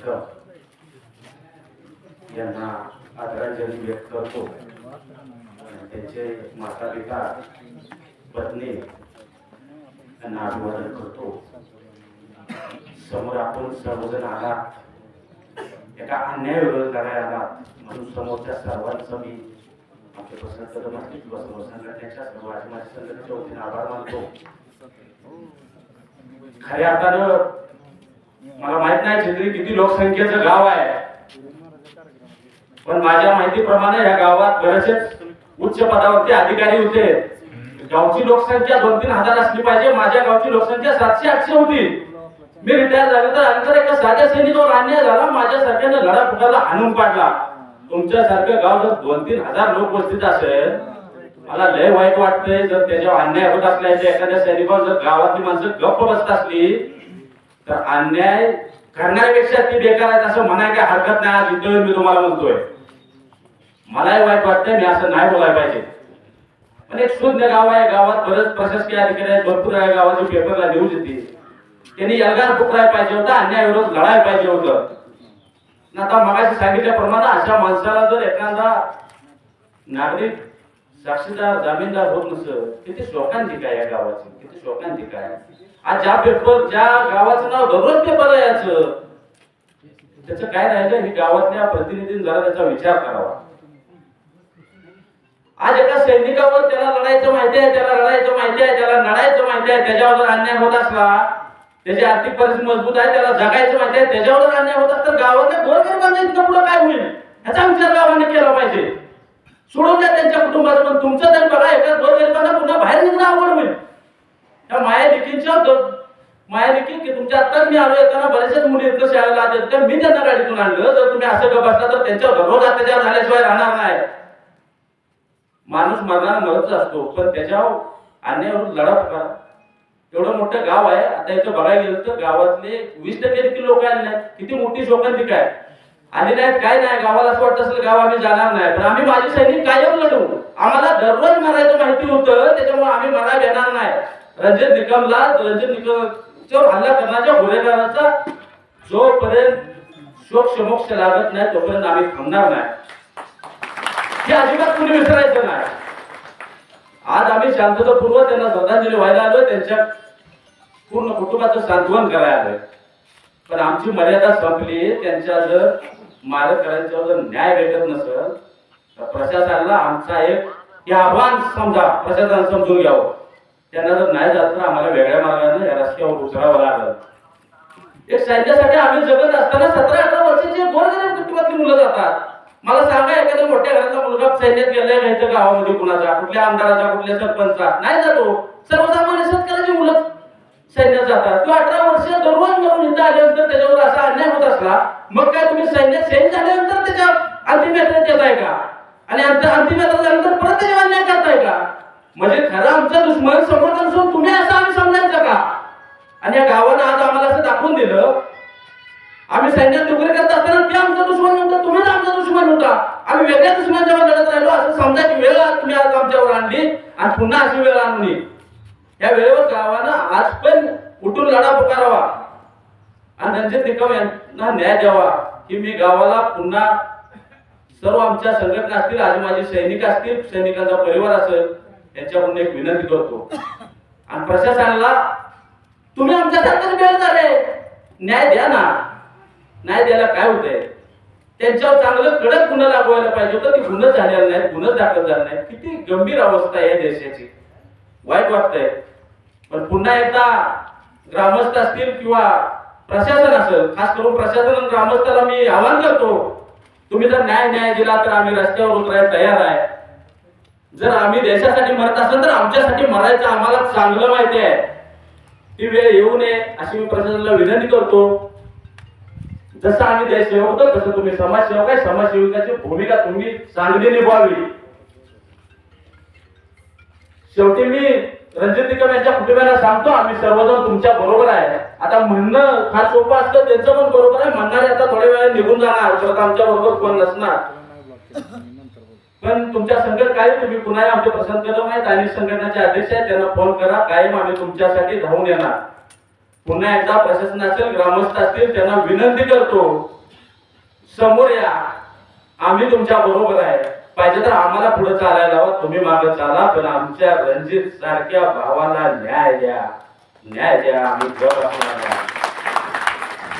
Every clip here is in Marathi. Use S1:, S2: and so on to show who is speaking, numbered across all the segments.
S1: निकम यांना आदरांजली व्यक्त करतो. त्यांचे माता पिता पत्नी यांना अभिवादन करतो. समोर आपण सर्वजण आलात, एका अन्याय विरोधात लढायला आलात म्हणून समोरच्या सर्वांचं मी आपले प्रसन्न कदम असतील किंवा सर्व संघटनेच्या सर्व माझ्या संघटनेच्या वतीने आभार मानतो. खऱ्या अर्थानं मला माहित नाही चिखली किती लोकसंख्येचं गाव आहे, पण माझ्या माहितीप्रमाणे या गावात बरेचसे उच्च पदावरती अधिकारी होते. गावची लोकसंख्या 2-3 हजार असली पाहिजे. माझ्या गावची लोकसंख्या 700-800 होती. मी रिटायर झालो तर अंतर एका साध्या सैनिकावर अन्याय झाला, माझ्यासारख्यानं लढा फुटायला हाणून पाडला. तुमच्यासारखं गाव जर 2-3 हजार लोक वस्तीत असेल, मला लय वाईट वाटतंय. जर त्याच्यावर अन्याय होत असल्याचे एखाद्या सैनिकावर जर गावातली माणसं गप्प बसत असली तर अन्याय करण्यापेक्षा ती बेकार आहेत असं म्हणाय काय हरकत नाही. आज इथं मी तुम्हाला म्हणतोय, मलाही वाईट वाटतंय, मी असं नाही बोलायला पाहिजे. पण एक शुद्ध गाव आहे, गावात बरेच प्रशासकीय अधिकारी आहेत, भरपूर आहे, गावाची पेपरला न्यूज येते. त्यांनी एल्गार फुकरायला पाहिजे होता, अन्याय विरोध लढायला पाहिजे होतं. आता मगाशी सांगितल्याप्रमाणे अशा माणसाला जर एखादा नागरिक साक्षीदार जामीनदार होत नसेल, किती शोकांची काय या गावाची, किती शोकांची काय. आज ज्या गावाचं नाव दररोज पेपर यायचं, त्याचं काय राहिलं हे गावातल्या प्रतिनिधींनी जरा त्याचा विचार करावा. आज एका सैनिकावर त्याला लढायचं माहिती आहे, त्याला लढायचं माहिती आहे, त्याला लढायचं माहिती आहे, त्याच्यावर जर अन्याय होत असला, त्याची आर्थिक परिस्थिती मजबूत आहे, त्याला जगायचं माहिती आहे, त्याच्यावर जर अन्याय होत असता गावातल्या गोरगरिबांच्या इथं पुढे काय होईल ह्याचा विचार गावाने केला पाहिजे. सोडून द्या त्यांच्या कुटुंबाचं, पण तुमचं तरी बघा, एका गोरगरिबांना पुन्हा बाहेर निघणं अवघड होईल. त्या मायालेकी की तुमच्या आत्ताच मी आलो, येताना बरेचशाच मुली इथं शाळेला आले, तर मी त्यांना गाडीतून आणलं. जर तुम्ही असं गप बसला तर त्यांच्यावर दररोज अत्याचार झाल्याशिवाय राहणार नाही. माणूस मरणारा मरतच असतो, पण त्याच्यावर अन्यायावर लढा करा. एवढं मोठं गाव आहे, आता इथं बघायला गेलं तर गावातले 20% देखील लोक आले नाहीत. किती मोठी शोकांतिका आहे. आले नाहीत काय नाही, गावाला असं वाटत असेल गाव आम्ही जाणार नाही, पण आम्ही माझे सैनिक कायम लढू. आम्हाला दररोज मारायचं माहिती होतं, त्याच्यामुळे आम्ही मरायला येणार नाही. रणजित निकमच्यावर हल्ला करण्याच्या गुन्हेगाराचा जोपर्यंत शोक समोक्ष लागत नाही तोपर्यंत आम्ही थांबणार नाही. हे अजिबात कुणी विसरायचं नाही. आज आम्ही शांततापूर्वक त्यांना श्रद्धांजली व्हायला आलोय, त्यांच्या पूर्ण कुटुंबाचं सांत्वन करायला आलोय. पण आमची मर्यादा संपली. त्यांच्या जर मारक करायच्यावर जर न्याय भेटत नसेल तर प्रशासनाला आमचा एक आव्हान समजा, प्रशासन समजून घ्यावं. त्यांना जर नाही जात तर आम्हाला वेगळ्या मार्गाने या रस्त्यावर उतरावं लागलं. एक सैन्यासाठी आम्ही जगत असताना 17-18 वर्षाची गोरगरीब कुटुंबातली मुलं जातात. मला सांगा, एखाद्या मोठ्या घराचा मुलगा सैन्यात गेलाय नाही गावामध्ये कुणाचा, कुठल्या आमदाराचा, कुठल्या सरपंचा नाही जातो. सर्वसामान्य शेतकऱ्याची मुलं सैन्यात जातात. तो 18 वर्ष दररोज मरून इथं आल्यानंतर त्याच्यावर असा अन्याय होत असला, मग काय तुम्ही सैन्यात सैन झाल्यानंतर त्याच्या अंतिम यात्रेत येताय का? आणि अंतिम यात्रा झाल्यानंतर परत त्याच्यावर अन्याय करताय का? म्हणजे खरं आमचा दुश्मन समोरचा नसून तुम्ही असं आम्ही समजायचं का? आणि या गावानं आज आम्हाला असं दाखवून दिलं, आम्ही सैन्यात नोकरी करत असताना ते आमचा दुश्मन नव्हता, तुम्हीच आमचा दुश्मन होता. आम्ही वेगळ्या दुश्मनाच्या लढत राहिलो असं समजायची वेळ तुम्ही आज आमच्यावर आणली आणि पुन्हा अशी वेळ आणली. या वेळेवर गावानं आज पण उठून लढा पुकारावा आणि रणजित निकम यांना न्याय द्यावा ही मी गावाला पुन्हा सर्व आमच्या संघटना असतील, आज माझे सैनिक असतील, सैनिकांचा परिवार असेल, यांच्याकडून एक विनंती करतो. आणि प्रशासनाला तुम्ही आमच्यासारखंच वेळ झाले, न्याय द्या ना. न्याय द्यायला काय होतंय, त्यांच्यावर चांगलं कडक गुन्हा लागवायला पाहिजे होतं. ते गुन्हा झालेला नाही, गुन्हा दाखल झाला नाही. किती गंभीर अवस्था आहे देशाची, वाईट वाटतंय. पण पुन्हा एकदा ग्रामस्थ असतील किंवा प्रशासन असेल, खास करून प्रशासन आणि ग्रामस्थाला मी आवाहन करतो, तुम्ही जर न्याय दिला तर आम्ही रस्त्यावर उतरायला तयार आहे. जर आम्ही देशासाठी मरत असेल तर आमच्यासाठी मरायचं आम्हाला चांगलं माहिती आहे. ती वेळ येऊ नये अशी मी प्रशासनाला विनंती करतो. जसं आम्ही देशसेवक होतो तसं तुम्ही समाजसेवक आहे, समाजसेविकाची भूमिका तुम्ही चांगली निभावी. शेवटी मी रणजित निकम यांच्या कुटुंबियांना सांगतो, आम्ही सर्वजण तुमच्या बरोबर आहे. आता म्हणणं फार सोपं असतं, त्यांचं पण बरोबर आहे. म्हणणारे आता थोड्या वेळा निघून जाणार, परत आमच्या बरोबर कोण नसणार. पण तुमच्या संकट काय, तुम्ही पुन्हा आमचे प्रसन्न कदम आहेत आणि संघटनाचे अध्यक्ष आहेत, त्यांना फोन करा. कायम आम्ही तुमच्यासाठी धावून येणार. पुन्हा एकदा प्रशासन असेल, ग्रामस्थ असतील, त्यांना विनंती करतो, समोर या, आम्ही तुमच्या बरोबर आहे. पाहिजे तर आम्हाला पुढे चालायला लावा, तुम्ही मागे चाला, पण आमच्या रणजित सारख्या भावाला न्याय द्या, न्याय द्या. आम्ही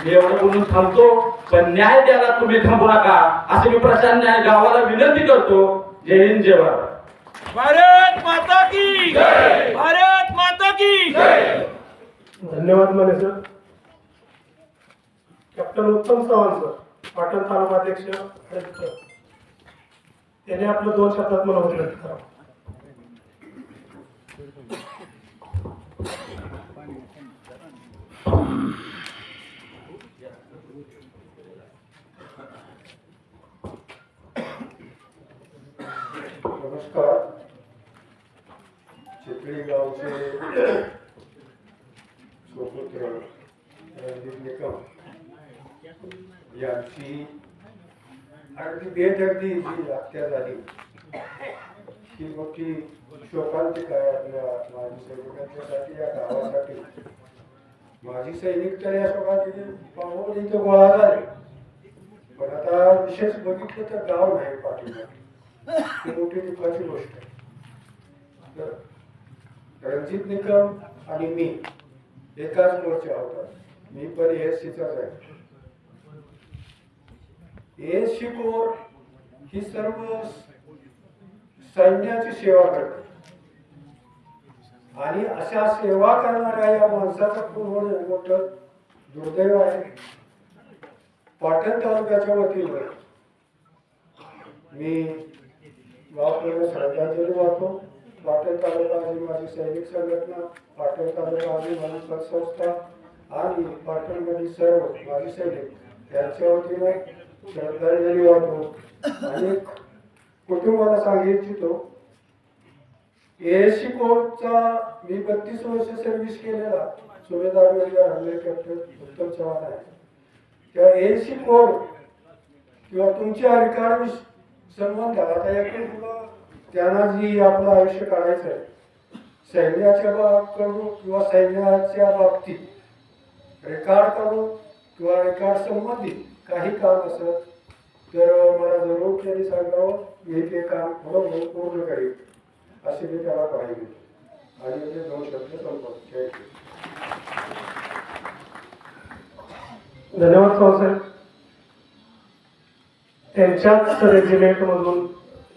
S1: मी एवढं बोलून थांबतो, पण न्याय द्यायला तुम्ही थांबू नका, असे मी प्रशासन न्याय गावाला विनंती करतो. जय हिंद, जय भारत.
S2: भारत माता की जय. भारत माता की जय.
S3: धन्यवाद माने सर. कॅप्टन उत्तम चव्हाण सर, पाटण तालुका अध्यक्ष, त्याने आपलं 2 शब्दात मला विनंती करा.
S4: नमस्कार. चिखली गावचे सुपुत्र रणजित निकम यांची अगदी बेदर्दी जी हत्या झाली ही मोठी शोकांतिक आहे आपल्या माजी सैनिकांच्यासाठी, या गावासाठी. माजी सैनिक तर या शोकांतिके पाहून इथे गोळा झाले, पण आता विशेष बघितलं तर गाव नाही पाठीमागे, ही मोठी दुःखाची गोष्ट आहे. तर रणजित निकम आणि मी एकाच मोर्चा होता. मी पण एएससीचाच आहे. एएससी कोर ही सर्व सैन्याची सेवा करते आणि अशा सेवा करणाऱ्या या माणसाचं खूप मोठं दुर्दैव आहे. पाटण तालुक्याच्या वतीने मी गावकऱ्यांना श्रद्धांजली वाहतो. पाटण तालुका आदिवासी सैनिक संघटना, पाटण तालुका आदिवासी पतसंस्था आणि पाटणमधील सर्व माजी सैनिक यांच्या वतीने श्रद्धांजली वाहतो. आणि कुटुंबाला सांगू इच्छितो, एएससी कोरचा मी 32 वर्ष सर्व्हिस केलेला सुभेदार हल्ले कॅप्टन उत्तम चव्हाण आहे. त्या एएससी कोर किंवा तुमच्या अधिकार संबंध आता याकडे त्यांना जी आपलं आयुष्य काढायचं आहे, सैन्याच्या कडून किंवा सैन्याच्या बाबतीत रेकॉर्ड करून किंवा रेकॉर्ड संबंधित काही काम असत तर मला जरूर त्यांनी सांगावं, मी ते काम बरोबर पूर्ण करेन असे मी त्याला पाहिजे. आणि ते 2 शब्द संपवतो.
S3: धन्यवाद साहेब. त्यांच्याच रेजिमेंट मधून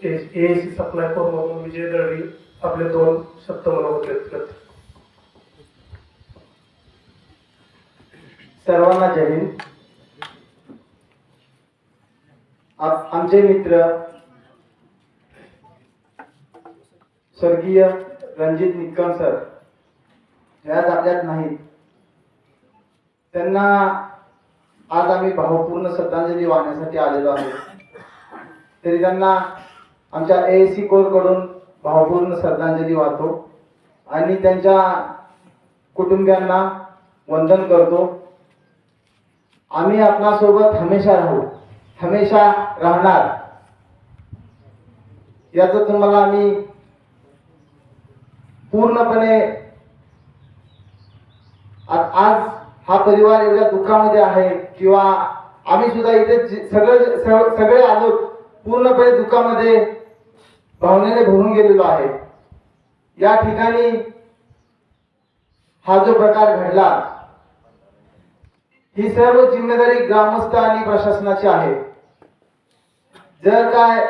S3: एएससी सप्लाय कोर मधून विजय दळवी आपले 2 शब्द मला होते.
S5: सर्वांना जय हिंद. आमचे मित्र स्वर्गीय रणजित निकम सर आज आपल्यात नाहीत. त्यांना आज आम्ही भावपूर्ण श्रद्धांजली वाहण्यासाठी आलेलो आहोत. तरी त्यांना आमच्या एएससी कोर कडून भावपूर्ण श्रद्धांजली वाहतो आणि त्यांच्या कुटुंबियांना वंदन करतो. आम्ही आपणासोबत हमेशा राहू, हमेशा राहणार याचं तुम्हाला आम्ही पूर्णपणे आज हा परिवार एवढ्या दुःखामध्ये आहे किंवा आम्ही सुद्धा इथे सगळे आलो पूर्णपणे दुःखामध्ये भावनेने भरून गेलेलो आहे. या ठिकाणी हा जो प्रकार घडला ही सर्व जिम्मेदारी ग्रामस्थ आणि प्रशासनाची आहे. जर काय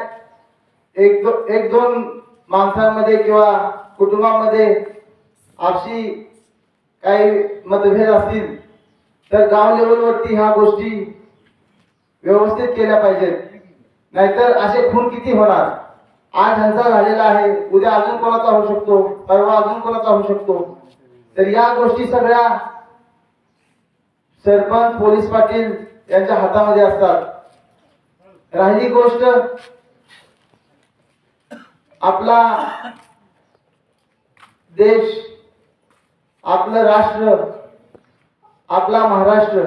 S5: एक दोन माणसांमध्ये किंवा कुटुंबामध्ये आपसी काही मतभेद असतील तर गाव लेवलवरती ह्या गोष्टी व्यवस्थित केल्या पाहिजेत. नाहीतर असे खून किती होणार. आज ह्यांचा झालेला आहे, उद्या अजून कोणाचा होऊ शकतो, परवा अजून कोणाचा होऊ शकतो. तर या गोष्टी सगळ्या सरपंच पोलीस पाटील यांच्या हातामध्ये असतात. राहिली गोष्ट आपला देश, आपलं राष्ट्र, आपला महाराष्ट्र